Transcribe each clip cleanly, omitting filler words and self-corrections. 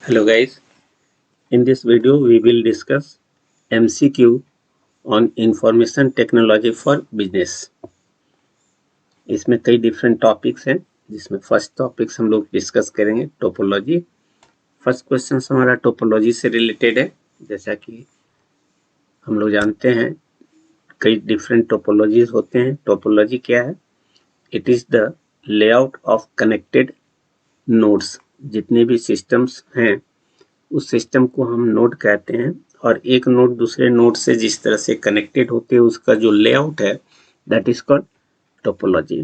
Hello guys, in this video we will discuss MCQ on Information Technology for Business। इसमें कई different topics हैं जिसमें first topics हम लोग डिस्कस करेंगे टोपोलॉजी। फर्स्ट क्वेश्चन हमारा टोपोलॉजी से रिलेटेड है। जैसा कि हम लोग जानते हैं कई डिफरेंट टोपोलॉजीज होते हैं। टोपोलॉजी क्या है? It is the layout of connected nodes. जितने भी सिस्टम्स हैं उस सिस्टम को हम नोड कहते हैं और एक नोड दूसरे नोड से जिस तरह से कनेक्टेड होते हैं उसका जो लेआउट है दैट इज कॉल्ड टोपोलॉजी।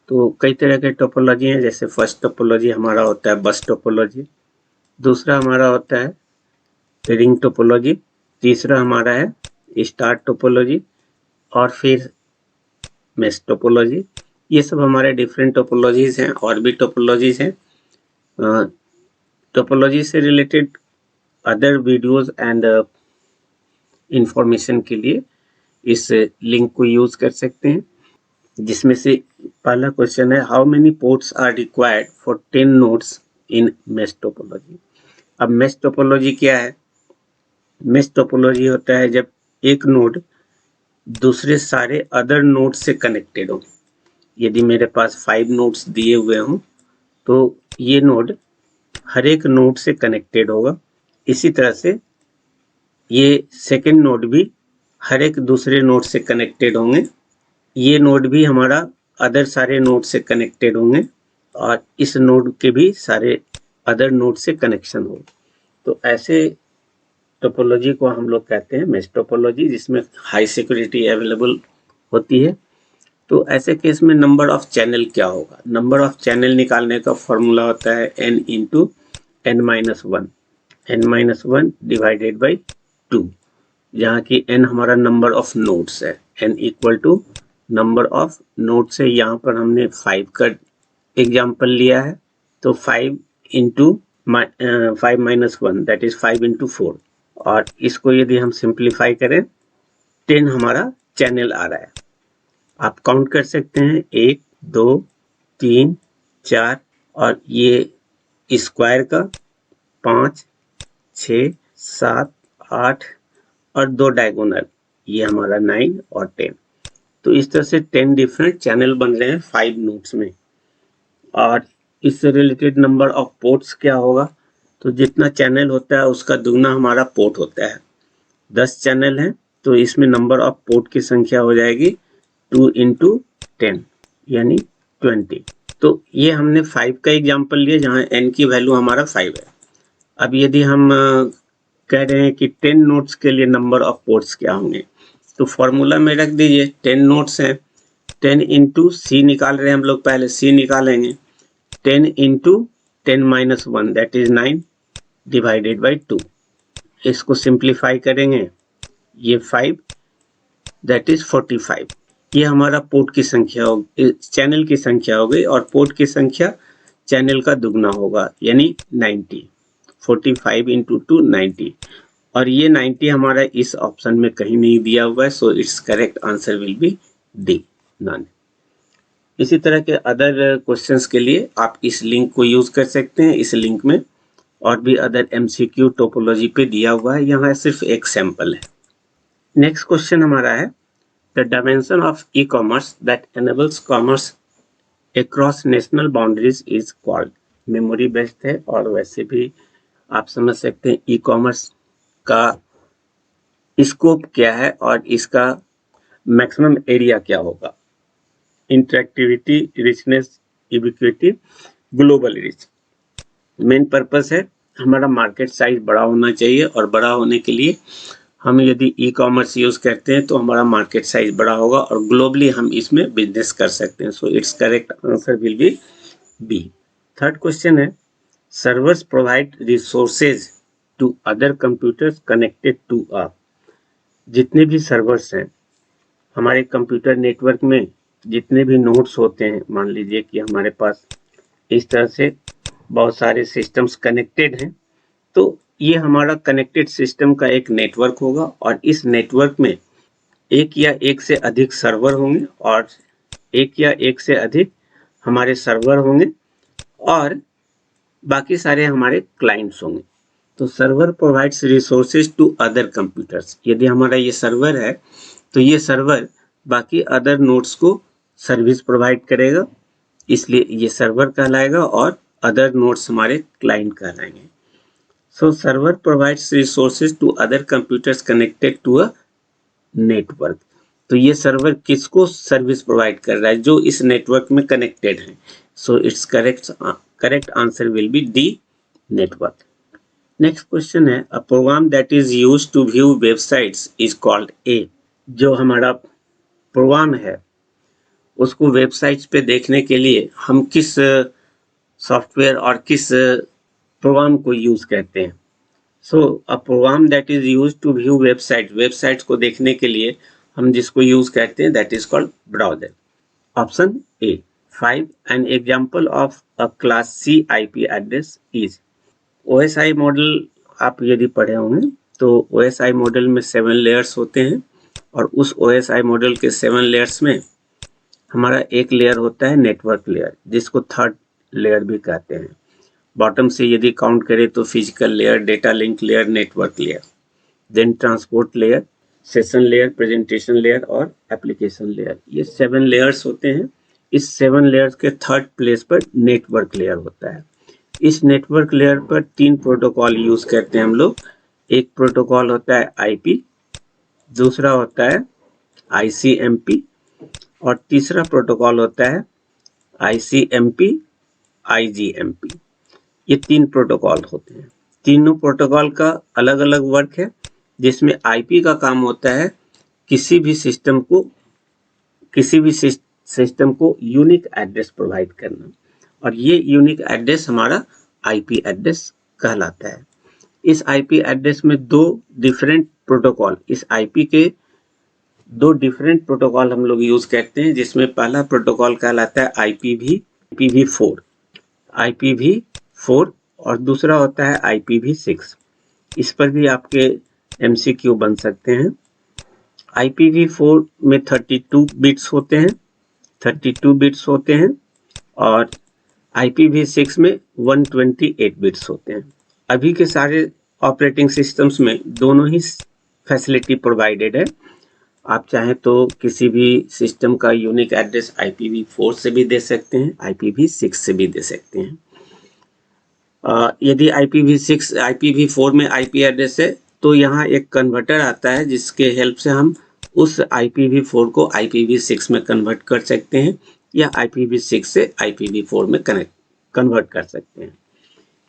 तो कई तरह के टोपोलॉजी हैं। जैसे फर्स्ट टोपोलॉजी हमारा होता है बस टोपोलॉजी, दूसरा हमारा होता है रिंग टोपोलॉजी, तीसरा हमारा है स्टार टोपोलॉजी और फिर मेश टोपोलॉजी। ये सब हमारे डिफरेंट टोपोलॉजीज हैं। और भी टोपोलॉजीज हैं। टोपोलॉजी से related other videos and information के लिए इस लिंक को यूज कर सकते हैं। जिसमें से पहला क्वेश्चन है, how many ports are required for 10 nodes in mesh topology. अब मेश टोपोलॉजी क्या है? मेश टोपोलॉजी होता है जब एक नोड दूसरे सारे अदर नोड से कनेक्टेड हो। यदि मेरे पास 5 नोड्स दिए हुए हों तो ये नोड हर एक नोड से कनेक्टेड होगा। इसी तरह से ये सेकेंड नोड भी हर एक दूसरे नोड से कनेक्टेड होंगे। ये नोड भी हमारा अदर सारे नोड से कनेक्टेड होंगे और इस नोड के भी सारे अदर नोड से कनेक्शन हो। तो ऐसे टोपोलॉजी को हम लोग कहते हैं मेश टोपोलॉजी, जिसमें हाई सिक्योरिटी अवेलेबल होती है। तो ऐसे केस में नंबर ऑफ चैनल क्या होगा? नंबर ऑफ चैनल निकालने का फॉर्मूला होता है n into n-1, n-1 divided by 2, जहाँ की n हमारा नंबर ऑफ नोड्स है। n equal to number of nodes है। यहाँ पर हमने 5 का एग्जाम्पल लिया है तो 5 इंटू 5-1 दैट इज 5 इंटू 4। और इसको यदि हम सिंप्लीफाई करें 10 हमारा चैनल आ रहा है। आप काउंट कर सकते हैं 1 2 3 4 और ये स्क्वायर का 5 6 7 8 और 2 डायगोनल, ये हमारा 9 और 10। तो इस तरह से 10 डिफरेंट चैनल बन रहे हैं 5 नोड्स में। और इससे रिलेटेड नंबर ऑफ पोर्ट्स क्या होगा? तो जितना चैनल होता है उसका दुगना हमारा पोर्ट होता है। 10 चैनल है तो इसमें नंबर ऑफ पोर्ट की संख्या हो जाएगी 2 इंटू 10 यानी 20। तो ये हमने 5 का एग्जाम्पल लिया जहाँ n की वैल्यू हमारा 5 है। अब यदि हम कह रहे हैं कि 10 नोड्स के लिए नंबर ऑफ पोर्ट्स क्या होंगे, तो फॉर्मूला में रख दीजिए। 10 नोड्स हैं, 10 इंटू सी निकाल रहे हैं हम लोग, पहले सी निकालेंगे। 10 into 10-1 that is 9 divided by 2। इसको सिंप्लीफाई करेंगे, ये 5 दैट इज 45। ये हमारा पोर्ट की संख्या होगी, चैनल की संख्या हो गई, और पोर्ट की संख्या चैनल का दुगना होगा यानी 90। 45 इंटू 2 90, और ये 90 हमारा इस ऑप्शन में कहीं नहीं दिया हुआ है, so it's correct answer will be D, none. इसी तरह के अदर क्वेश्चंस के लिए आप इस लिंक को यूज कर सकते हैं। इस लिंक में और भी अदर एमसीक्यू टोपोलॉजी पे दिया हुआ है, यहाँ सिर्फ एक सैंपल है। नेक्स्ट क्वेश्चन हमारा है, the dimension of e commerce that enables commerce across national boundaries is called. Memory based है और वैसे भी आप समझ सकते हैं ई कॉमर्स का स्कोप क्या है और इसका मैक्सिमम एरिया क्या होगा। Interactivity, richness, equity, global reach. Main purpose है हमारा मार्केट साइज बड़ा होना चाहिए, और बड़ा होने के लिए हम यदि ई कॉमर्स यूज करते हैं तो हमारा मार्केट साइज बड़ा होगा और ग्लोबली हम इसमें बिजनेस कर सकते हैं। So it's correct answer will be B. Third question है, servers provide resources to other computers connected to a. जितने भी सर्वर्स हैं हमारे कंप्यूटर नेटवर्क में, जितने भी नोड्स होते हैं, मान लीजिए कि हमारे पास इस तरह से बहुत सारे सिस्टम्स कनेक्टेड हैं, तो ये हमारा कनेक्टेड सिस्टम का एक नेटवर्क होगा और इस नेटवर्क में एक या एक से अधिक सर्वर होंगे और एक या एक से अधिक हमारे सर्वर होंगे। और बाकी सारे हमारे क्लाइंट्स होंगे। तो server provides resources to other computers. यदि हमारा ये सर्वर है तो ये सर्वर बाकी अदर नोड्स को सर्विस प्रोवाइड करेगा, इसलिए ये सर्वर कहलाएगा और अदर नोड्स हमारे क्लाइंट कहलाएंगे। So server provides resources to other computers connected to a network. तो ये सर्वर किसको सर्विस प्रोवाइड कर रहा है? जो इस नेटवर्क में कनेक्टेड है। So it's correct answer will be D, network. Next question है, a program that is used to view websites is called A. जो हमारा प्रोग्राम है उसको वेबसाइट्स पे देखने के लिए हम किस सॉफ्टवेयर और किस प्रोग्राम को यूज करते हैं? So a program that is used to view websites को देखने के लिए हम जिसको यूज करते हैं that is called browser. Option A 5, an example of a class C IP address is. OSI model आप यदि पढ़े होंगे तो ओएसआई मॉडल में 7 लेयर्स होते हैं और उस ओएसआई मॉडल के 7 लेयर्स में हमारा एक लेयर होता है नेटवर्क लेयर, जिसको थर्ड लेयर भी कहते हैं। बॉटम से यदि काउंट करें तो physical layer, data link layer, network layer, then transport layer, session layer, presentation layer और एप्लीकेशन लेयर। ये 7 लेयर्स होते हैं। इस 7 लेयर्स के थर्ड प्लेस पर नेटवर्क लेयर होता है। इस नेटवर्क लेयर पर 3 प्रोटोकॉल यूज करते हैं हम लोग। एक प्रोटोकॉल होता है आईपी, दूसरा होता है आईसीएमपी और तीसरा प्रोटोकॉल होता है आईसीएमपी आईजीएमपी। ये 3 प्रोटोकॉल होते हैं। तीनों प्रोटोकॉल का अलग अलग वर्क है, जिसमें आईपी का काम होता है किसी भी सिस्टम को यूनिक एड्रेस प्रोवाइड करना, और ये यूनिक एड्रेस हमारा आईपी एड्रेस कहलाता है। इस आईपी एड्रेस में दो डिफरेंट प्रोटोकॉल, इस आईपी के 2 डिफरेंट प्रोटोकॉल हम लोग यूज करते हैं, जिसमें पहला प्रोटोकॉल कहलाता है IPv4 और दूसरा होता है IPv6। इस पर भी आपके MCQ बन सकते हैं। IPv4 में 32 बिट्स होते हैं और IPv6 में 128 बिट्स होते हैं। अभी के सारे ऑपरेटिंग सिस्टम्स में दोनों ही फैसिलिटी प्रोवाइडेड है। आप चाहें तो किसी भी सिस्टम का यूनिक एड्रेस IPv4 से भी दे सकते हैं, IPv6 से भी दे सकते हैं। यदि IPv4 में आईपी एड्रेस है तो यहाँ एक कन्वर्टर आता है जिसके हेल्प से हम उस IPv4 को IPv6 में कन्वर्ट कर सकते हैं या IPv6 से IPv4 में कन्वर्ट कर सकते हैं।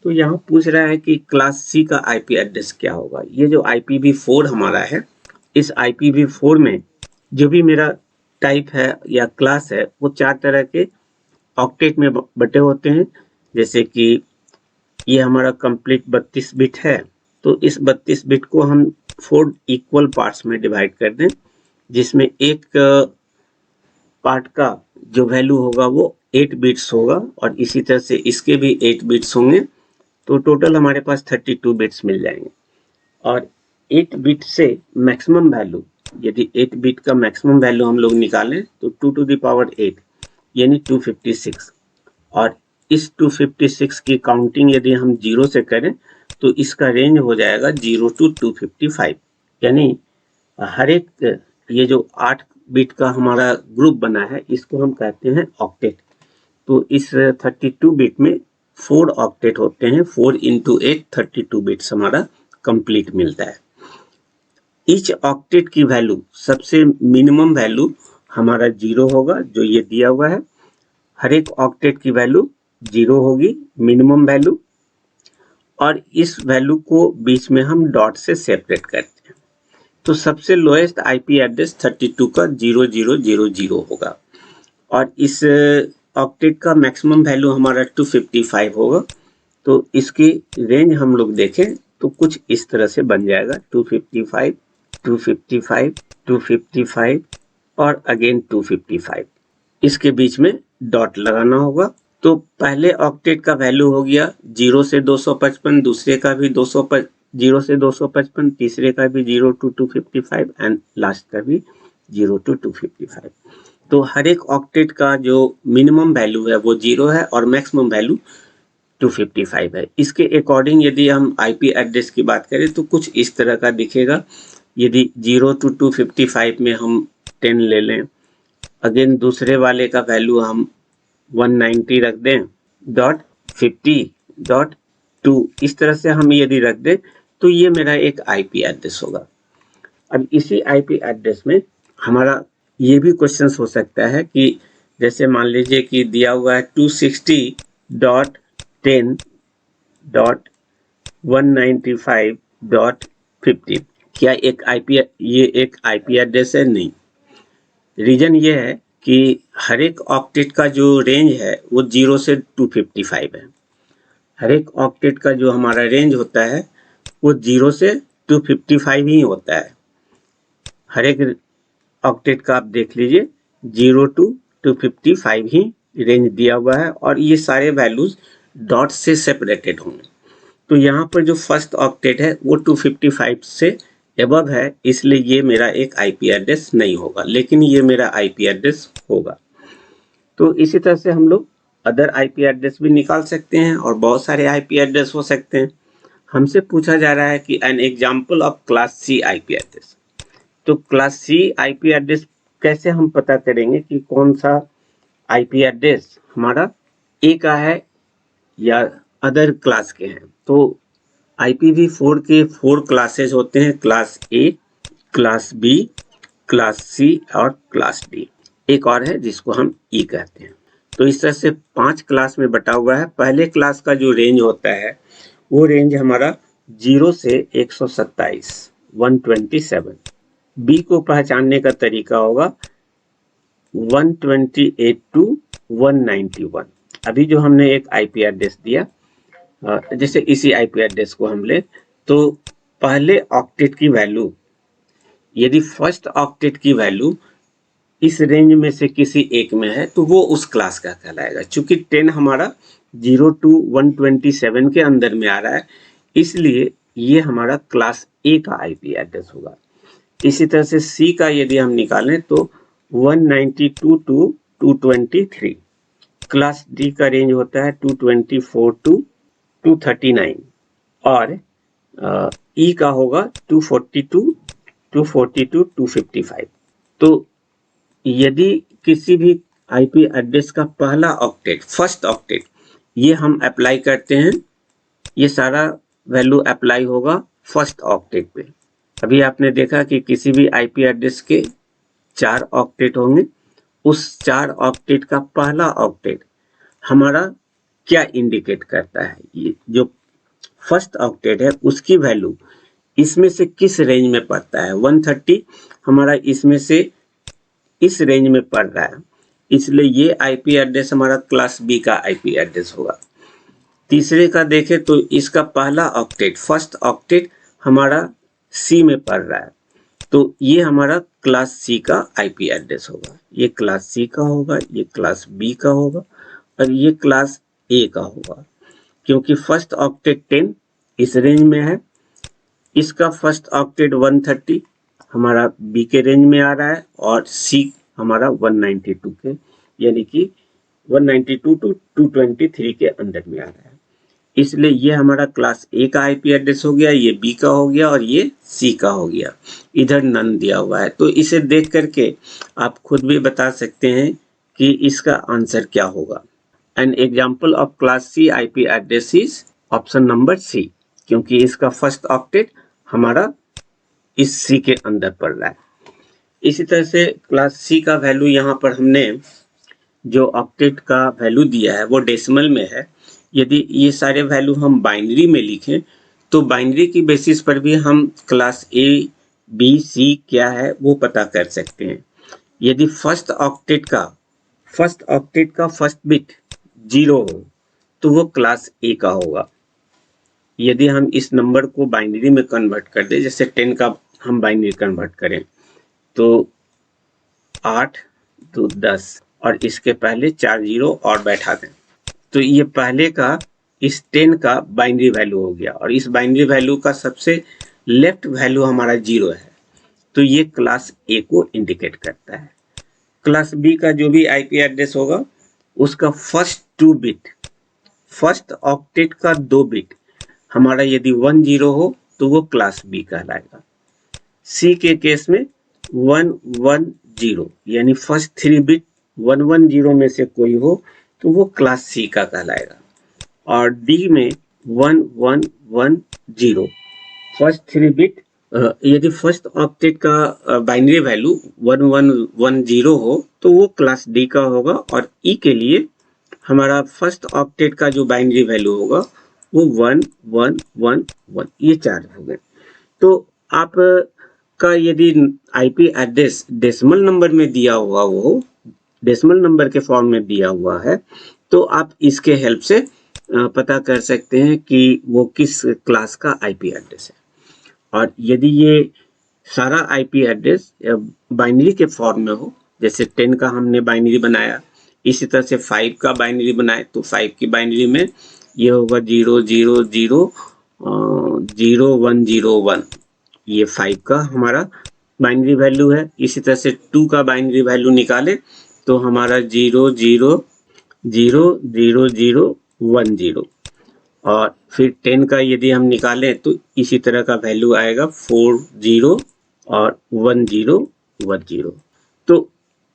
तो यहाँ पूछ रहा है कि क्लास सी का आईपी एड्रेस क्या होगा। ये जो IPv4 हमारा है, इस IPv4 में जो भी मेरा टाइप है या क्लास है वो 4 तरह के ऑक्टेट में बटे होते हैं। जैसे कि ये हमारा कंप्लीट 32 बिट है, तो इस 32 बिट को हम 4 इक्वल पार्ट्स में डिवाइड कर दें, जिसमें एक पार्ट का जो वैल्यू होगा वो 8 बिट्स होगा और इसी तरह से इसके भी 8 बिट्स होंगे। तो टोटल हमारे पास 32 बिट्स मिल जाएंगे। और 8 बिट से मैक्सिमम वैल्यू, यदि 8 बिट का मैक्सिमम वैल्यू हम लोग निकालें तो 2 to the power 8 यानी 256। और इस 256 की काउंटिंग यदि हम 0 से करें तो इसका रेंज हो जाएगा 0 to 255। यानी हर एक ये जो 8 बिट का हमारा ग्रुप बना है इसको हम कहते हैं ऑक्टेट। तो इस 32 बिट में 4 ऑक्टेट होते हैं। 4 into 8 32 बिट्स हमारा कंप्लीट मिलता है। ईच ऑक्टेट की वैल्यू, सबसे मिनिमम वैल्यू हमारा 0 होगा, जो ये दिया हुआ है। हर एक ऑक्टेट की वैल्यू 0 होगी मिनिमम वैल्यू, और इस वैल्यू को बीच में हम डॉट से सेपरेट करते हैं। तो सबसे लोएस्ट आईपी एड्रेस 32 का 0000 होगा और इस ऑक्टेट का मैक्सिमम वैल्यू हमारा 255 होगा। तो इसकी रेंज हम लोग देखें तो कुछ इस तरह से बन जाएगा 255, 255, 255 और अगेन 255। इसके बीच में डॉट लगाना होगा। तो पहले ऑक्टेट का वैल्यू हो गया 0 से 255, दूसरे का भी 0 से 255, तीसरे का भी 0 to 255 एंड लास्ट का भी 0 to 255। तो हर एक ऑक्टेट का जो मिनिमम वैल्यू है वो 0 है और मैक्सिमम वैल्यू 255 है। इसके अकॉर्डिंग यदि हम आईपी एड्रेस की बात करें तो कुछ इस तरह का दिखेगा। यदि 0 to 255 में हम 10 ले लें, अगेन दूसरे वाले का वैल्यू हम 190 रख दें .50.2, इस तरह से हम यदि रख दें तो ये मेरा एक आईपी एड्रेस होगा। अब इसी आईपी एड्रेस में हमारा ये भी क्वेश्चन हो सकता है कि जैसे मान लीजिए कि दिया हुआ है 260.10.195.50, क्या ये एक आईपी एड्रेस है? नहीं। रीजन ये है कि हर एक ऑक्टेट का जो रेंज है वो 0 से 255 है। हर एक ऑक्टेट का जो हमारा रेंज होता है वो 0 से 255 ही होता है। हर एक ऑक्टेट का आप देख लीजिए 0 to 255 ही रेंज दिया हुआ है और ये सारे वैल्यूज डॉट से सेपरेटेड होंगे। तो यहाँ पर जो फर्स्ट ऑक्टेट है वो 255 से एबव है, इसलिए ये मेरा एक आईपी एड्रेस नहीं होगा, लेकिन ये मेरा आईपी एड्रेस होगा। तो इसी तरह से हम लोग अदर आईपी एड्रेस भी निकाल सकते हैं और बहुत सारे आईपी एड्रेस हो सकते हैं। हमसे पूछा जा रहा है कि an example of class C IP address. तो क्लास सी आईपी एड्रेस कैसे हम पता करेंगे कि कौन सा आईपी एड्रेस हमारा ए का है या अदर क्लास के हैं? तो IPv4 के 4 क्लासेस होते हैं, class A, class B, class C और क्लास डी। एक और है जिसको हम ई कहते हैं। तो इस तरह से 5 क्लास में बटा हुआ है। पहले क्लास का जो रेंज होता है वो रेंज हमारा 0 से 127 127। बी को पहचानने का तरीका होगा 128 to 191। अभी जो हमने एक आईपी एड्रेस दिया, जैसे इसी आईपी एड्रेस को हम ले तो पहले ऑक्टेट की वैल्यू, यदि फर्स्ट ऑक्टेट की वैल्यू इस रेंज में से किसी एक में है तो वो उस क्लास का कहलाएगा। चूंकि 10 हमारा 0 to 127 के अंदर में आ रहा है, इसलिए ये हमारा क्लास ए का आईपी एड्रेस होगा। इसी तरह से सी का यदि हम निकालें तो 192 to 223। क्लास डी का रेंज होता है 224 to 239 और ई का होगा 242 255। तो यदि किसी भी आईपी एड्रेस का पहला ऑक्टेट, फर्स्ट ऑक्टेट, ये हम अप्लाई करते हैं, ये सारा वैल्यू अप्लाई होगा फर्स्ट ऑक्टेट पे। अभी आपने देखा कि किसी भी आईपी एड्रेस के 4 ऑक्टेट होंगे, उस 4 ऑक्टेट का पहला ऑक्टेट हमारा क्या इंडिकेट करता है? ये जो फर्स्ट ऑक्टेट है उसकी वैल्यू इसमें से किस रेंज में पड़ता है? 130 हमारा इसमें से इस रेंज में पड़ रहा है, इसलिए ये आईपी एड्रेस हमारा क्लास बी का आईपी एड्रेस होगा। तीसरे का देखें तो इसका पहला ऑक्टेट, फर्स्ट ऑक्टेट हमारा सी में पड़ रहा है, तो ये हमारा क्लास सी का आईपी एड्रेस होगा। ये क्लास सी का होगा, ये क्लास बी का होगा और ये क्लास ए का होगा। क्योंकि फर्स्ट ऑक्टेट 10 इस रेंज में है, इसका फर्स्ट ऑक्टेट 130 हमारा बी के रेंज में आ रहा है और सी हमारा 192 के, यानी कि 192 to 223 के अंदर में आ रहा है। इसलिए ये हमारा क्लास ए का आईपी एड्रेस हो गया, ये बी का हो गया और ये सी का हो गया। इधर नन दिया हुआ है, तो इसे देख करके आप खुद भी बता सकते हैं कि इसका आंसर क्या होगा। An example of class C IP address is option number C, क्योंकि इसका फर्स्ट ऑक्टेट हमारा इस सी के अंदर पड़ रहा है। इसी तरह से क्लास सी का वैल्यू यहाँ पर हमने जो ऑक्टेट का वैल्यू दिया है वो डेसिमल में है। यदि ये सारे वैल्यू हम बाइनरी में लिखें तो बाइनरी की बेसिस पर भी हम क्लास ए बी सी क्या है वो पता कर सकते हैं। यदि फर्स्ट ऑक्टेट का फर्स्ट बिट 0 हो तो वो क्लास ए का होगा। यदि हम इस नंबर को बाइनरी में कन्वर्ट कर दें, जैसे 10 का हम बाइनरी कन्वर्ट करें तो 8 तो 10 और इसके पहले 4 0 और बैठा दें, तो ये पहले का इस 10 का बाइनरी वैल्यू हो गया और इस बाइनरी वैल्यू का सबसे लेफ्ट वैल्यू हमारा 0 है, तो ये क्लास ए को इंडिकेट करता है। क्लास बी का जो भी आईपी एड्रेस होगा उसका फर्स्ट 2 बिट फर्स्ट ऑक्टेट का 2 बिट हमारा यदि 10 हो तो वो क्लास बी कहलाएगा। सी के केस में 110 यानी फर्स्ट 3 बिट 110 में से कोई हो तो वो क्लास सी का कहलाएगा। और डी में 1110 फर्स्ट 3 बिट यदि फर्स्ट ऑक्टेट का बाइनरी वैल्यू 1110 हो तो वो क्लास डी का होगा। और ई के लिए हमारा फर्स्ट ऑक्टेट का जो बाइनरी वैल्यू होगा वो 1111, ये 4 हो गए। तो आप का यदि आईपी एड्रेस डेसिमल नंबर में दिया हुआ हो, डेसिमल नंबर के फॉर्म में दिया हुआ है, तो आप इसके हेल्प से पता कर सकते हैं कि वो किस क्लास का आईपी एड्रेस है। और यदि ये सारा आईपी एड्रेस बाइनरी के फॉर्म में हो, जैसे 10 का हमने बाइनरी बनाया, इसी तरह से 5 का बाइनरी बनाए तो 5 की बाइनरी में ये होगा 0000101, ये 5 का हमारा बाइनरी वैल्यू है। इसी तरह से 2 का बाइनरी वैल्यू निकाले तो हमारा 0000010, और फिर 10 का यदि हम निकालें तो इसी तरह का वैल्यू आएगा 40 और 1010। तो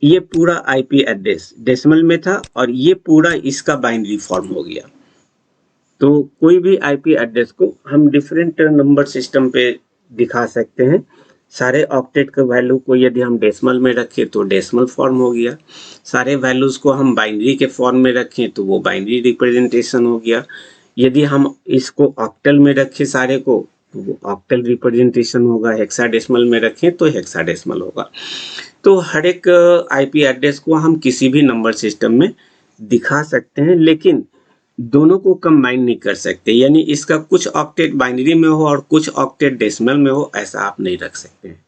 ये पूरा आईपी एड्रेस डेसिमल में था और ये पूरा इसका बाइनरी फॉर्म हो गया। तो कोई भी आईपी एड्रेस को हम डिफरेंट नंबर सिस्टम पे दिखा सकते हैं। सारे ऑक्टेट के वैल्यू को यदि हम डेसिमल में रखें तो डेसिमल फॉर्म हो गया, सारे वैल्यूज को हम बाइनरी के फॉर्म में रखें तो वो बाइनरी रिप्रेजेंटेशन हो गया, यदि हम इसको ऑक्टल में रखें सारे को तो वो ऑक्टल रिप्रेजेंटेशन होगा, हेक्साडेसिमल में रखें तो हेक्साडेसिमल होगा। तो हर एक आईपी एड्रेस को हम किसी भी नंबर सिस्टम में दिखा सकते हैं, लेकिन दोनों को कंबाइन नहीं कर सकते, यानी इसका कुछ ऑक्टेट बाइनरी में हो और कुछ ऑक्टेट डेसिमल में हो, ऐसा आप नहीं रख सकते हैं।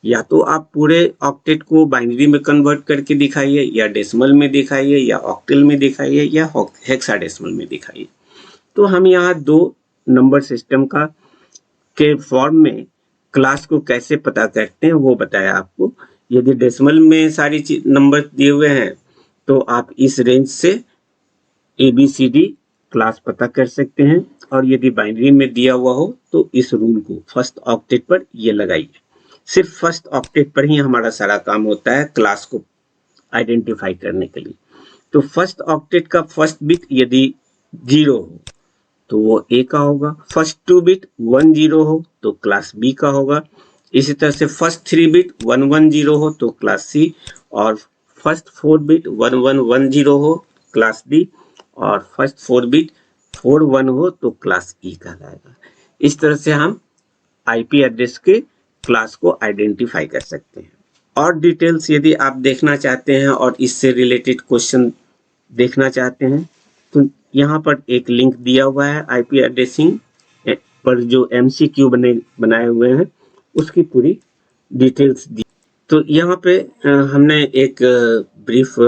या तो आप पूरे ऑक्टेट को बाइनरी में कन्वर्ट करके दिखाइए, या डेसिमल में दिखाइए, या ऑक्टल में दिखाइए, या हेक्साडेसिमल में दिखाइए। तो हम यहाँ 2 नंबर सिस्टम का के फॉर्म में क्लास को कैसे पता करते हैं वो बताया आपको। यदि डेसिमल में सारी नंबर दिए हुए हैं तो आप इस रेंज से ABCD क्लास पता कर सकते हैं, और यदि बाइनरी में दिया हुआ हो तो इस रूल को फर्स्ट ऑक्टेट पर ये लगाइए। सिर्फ फर्स्ट ऑक्टेट पर ही हमारा सारा काम होता है क्लास को आइडेंटिफाई करने के लिए। तो फर्स्ट ऑक्टेट का फर्स्ट बिट यदि 0 हो तो वो A का होगा, फर्स्ट 2 बिट 10 हो तो क्लास B का होगा, इसी तरह से फर्स्ट 3 बिट 110 हो तो क्लास C, और फर्स्ट 4 बिट 1110 हो क्लास D, और फर्स्ट 4 बिट 41 हो तो क्लास E कहलाएगा। इस तरह से हम आईपी एड्रेस के क्लास को आइडेंटिफाई कर सकते हैं। और डिटेल्स यदि आप देखना चाहते हैं और इससे रिलेटेड क्वेश्चन देखना चाहते हैं तो यहाँ पर एक लिंक दिया हुआ है आईपी एड्रेसिंग पर, जो MCQ बनाए हुए हैं उसकी पूरी डिटेल्स दी। तो यहाँ पे हमने एक ब्रीफ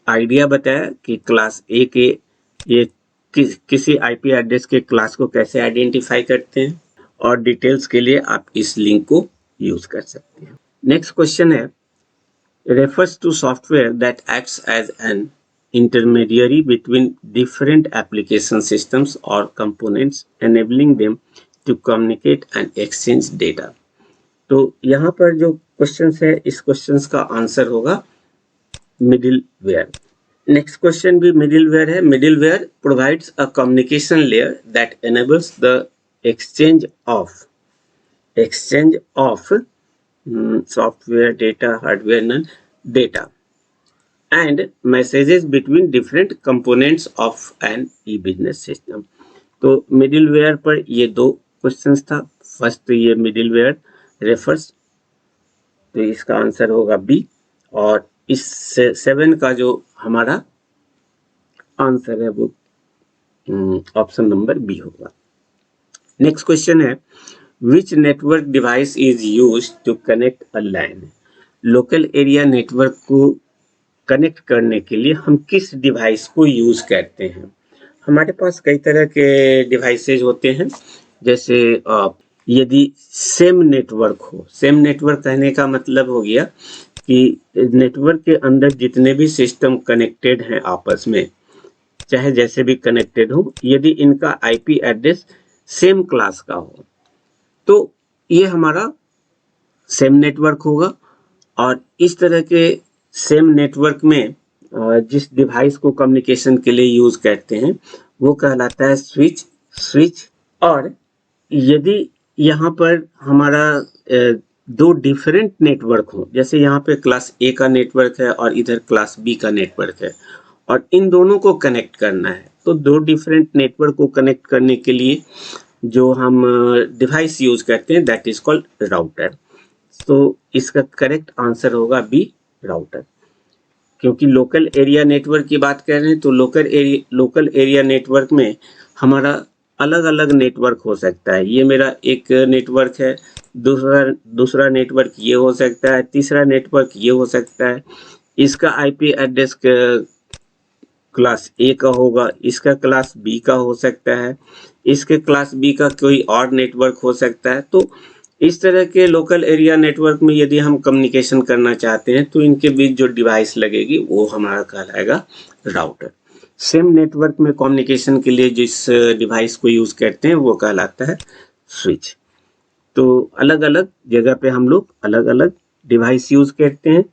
आइडिया बताया कि क्लास A के ये किसी आईपी एड्रेस के क्लास को कैसे आइडेंटिफाई करते हैं, और डिटेल्स के लिए आप इस लिंक को यूज कर सकते हैं। नेक्स्ट क्वेश्चन है, refers to software that acts as an intermediary between different application systems or components, enabling them to communicate and exchange data। तो यहाँ पर जो क्वेश्चंस है, इस क्वेश्चंस का आंसर होगा मिडिलवेयर। नेक्स्ट क्वेश्चन भी मिडिलवेयर है। Middleware provides a communication layer that enables the exchange of software, data, hardware, and data and messages between different components of an e-business system। तो middleware पर ये 2 questions था। First ये middleware refers, तो इसका answer होगा B, और इस 7 का जो हमारा आंसर है वो ऑप्शन नंबर बी होगा। नेक्स्ट क्वेश्चन है, Which network device is used to connect a LAN? Local area network को कनेक्ट करने के लिए हम किस डिवाइस को यूज करते हैं? हमारे पास कई तरह के डिवाइसेज होते हैं, जैसे यदि सेम नेटवर्क हो, सेम नेटवर्क कहने का मतलब हो गया कि नेटवर्क के अंदर जितने भी सिस्टम कनेक्टेड हैं आपस में, चाहे जैसे भी कनेक्टेड हो, यदि इनका आईपी एड्रेस सेम क्लास का हो तो ये हमारा सेम नेटवर्क होगा। और इस तरह के सेम नेटवर्क में जिस डिवाइस को कम्युनिकेशन के लिए यूज करते हैं वो कहलाता है स्विच। और यदि यहाँ पर हमारा दो डिफरेंट नेटवर्क हो, जैसे यहाँ पे क्लास ए का नेटवर्क है और इधर क्लास बी का नेटवर्क है, और इन दोनों को कनेक्ट करना है, तो दो डिफरेंट नेटवर्क को कनेक्ट करने के लिए जो हम डिवाइस यूज करते हैं दैट इज कॉल्ड राउटर। तो इसका करेक्ट आंसर होगा बी, राउटर। क्योंकि लोकल एरिया नेटवर्क की बात कर रहे हैं तो लोकल एरिया नेटवर्क में हमारा अलग अलग नेटवर्क हो सकता है। ये मेरा एक नेटवर्क है, दूसरा नेटवर्क ये हो सकता है, तीसरा नेटवर्क ये हो सकता है। इसका आईपी एड्रेस क्लास ए का होगा, इसका क्लास बी का हो सकता है, इसके क्लास बी का कोई और नेटवर्क हो सकता है। तो इस तरह के लोकल एरिया नेटवर्क में यदि हम कम्युनिकेशन करना चाहते हैं तो इनके बीच जो डिवाइस लगेगी वो हमारा कहलाएगा राउटर। सेम नेटवर्क में कम्युनिकेशन के लिए जिस डिवाइस को यूज करते हैं वो कहलाता है स्विच। तो अलग अलग जगह पे हम लोग अलग अलग डिवाइस यूज करते हैं।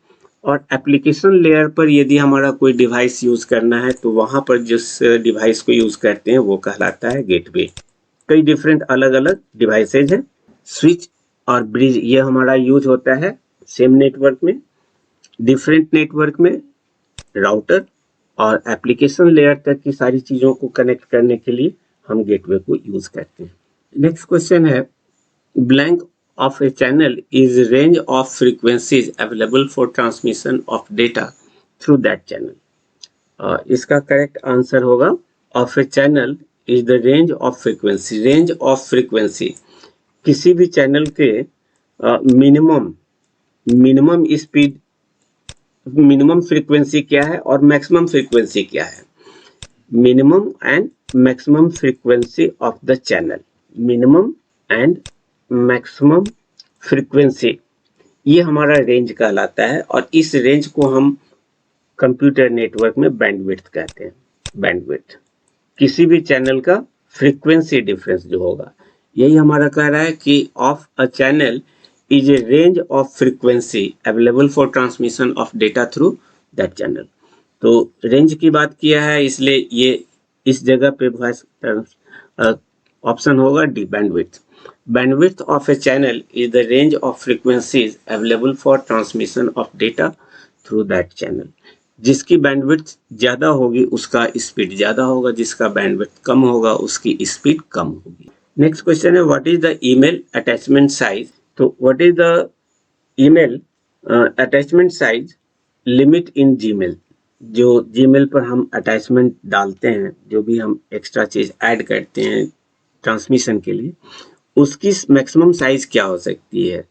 और एप्लीकेशन लेयर पर यदि हमारा कोई डिवाइस यूज करना है तो वहां पर जिस डिवाइस को यूज करते हैं वो कहलाता है गेटवे। कई डिफरेंट अलग अलग डिवाइसेज हैं। स्विच और ब्रिज ये हमारा यूज होता है सेम नेटवर्क में, डिफरेंट नेटवर्क में राउटर, और एप्लीकेशन लेयर तक की सारी चीजों को कनेक्ट करने के लिए हम गेटवे को यूज करते हैं। नेक्स्ट क्वेश्चन है, blank of a channel is range of frequencies available for transmission of data through that channel. इसका करेक्ट आंसर होगा of a channel is the range of frequency. range of frequency किसी भी channel के minimum speed, minimum frequency क्या है और maximum frequency क्या है। Minimum and maximum frequency of the channel, minimum and maximum frequency, ये हमारा रेंज कहलाता है। और इस रेंज को हम कंप्यूटर नेटवर्क में बैंडविड्थ कहते हैं। बैंडविड्थ किसी भी चैनल का फ्रीक्वेंसी डिफरेंस जो होगा, यही हमारा कह रहा है कि of a channel is a range of frequency available for transmission of data through that channel. तो रेंज की बात किया है इसलिए ये इस जगह पे वॉइस ऑप्शन होगा D, bandwidth. Bandwidth of a channel is the range of frequencies available for transmission of data through that channel. जिसकी बैंडविड्थ ज्यादा होगी उसका स्पीड ज्यादा होगा, जिसका बैंडविड्थ कम होगा उसकी स्पीड कम होगी। नेक्स्ट क्वेश्चन है, what is the email attachment size. तो what is the email attachment size limit in Gmail. जो जीमेल पर हम अटैचमेंट डालते हैं, जो भी हम एक्स्ट्रा चीज ऐड करते हैं ट्रांसमिशन के लिए, उसकी मैक्सिमम साइज क्या हो सकती है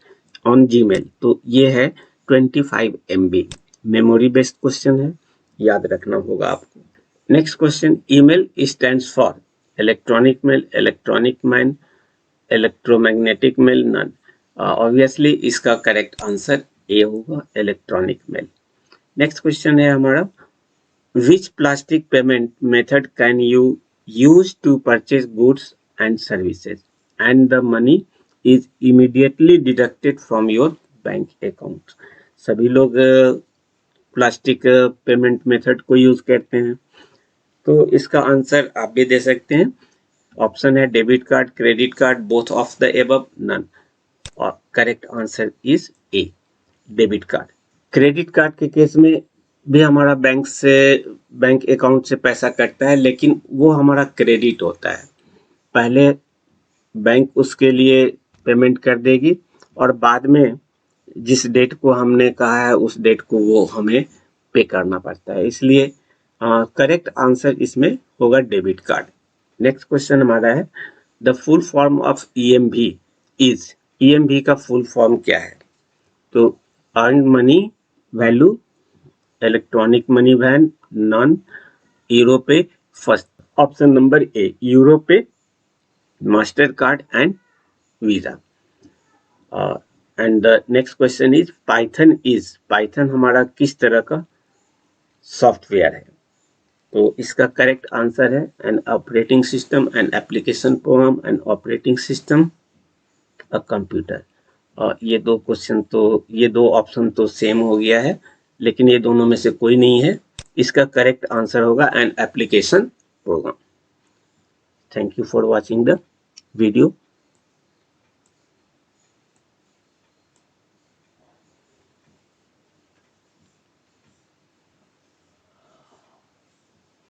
ऑन जीमेल। तो ये है 25 MB। मेमोरी बेस्ड क्वेश्चन है, याद रखना होगा आपको। Next question, email stands for electronic mail, electronic man, electromagnetic mail, none. Obviously इसका करेक्ट आंसर ए होगा, इलेक्ट्रॉनिक मेल। नेक्स्ट क्वेश्चन है हमारा, which plastic payment method can you use to purchase goods and services and the money is immediately deducted from your bank account। सभी लोग plastic payment method को use करते हैं, तो इसका आंसर आप भी दे सकते हैं। ऑप्शन है debit card, credit card, both of the above, none. और correct answer is A, debit card. Credit card के केस में भी हमारा बैंक अकाउंट से पैसा कटता है, लेकिन वो हमारा क्रेडिट होता है। पहले बैंक उसके लिए पेमेंट कर देगी और बाद में जिस डेट को हमने कहा है उस डेट को वो हमें पे करना पड़ता है, इसलिए करेक्ट आंसर इसमें होगा डेबिट कार्ड। नेक्स्ट क्वेश्चन हमारा है, the full form of EMV is. EMV का फुल फॉर्म क्या है। तो earn money value, electronic money van, non, Europay first. Option number A, Europay, master card and Visa. And the next question is, Python is. Python हमारा किस तरह का software है। तो इसका करेक्ट आंसर है an operating system, an application program, an operating system, a computer. और ये दो ऑप्शन तो सेम हो गया है, लेकिन ये दोनों में से कोई नहीं है। इसका करेक्ट आंसर होगा N application programme. Thank you for watching the video.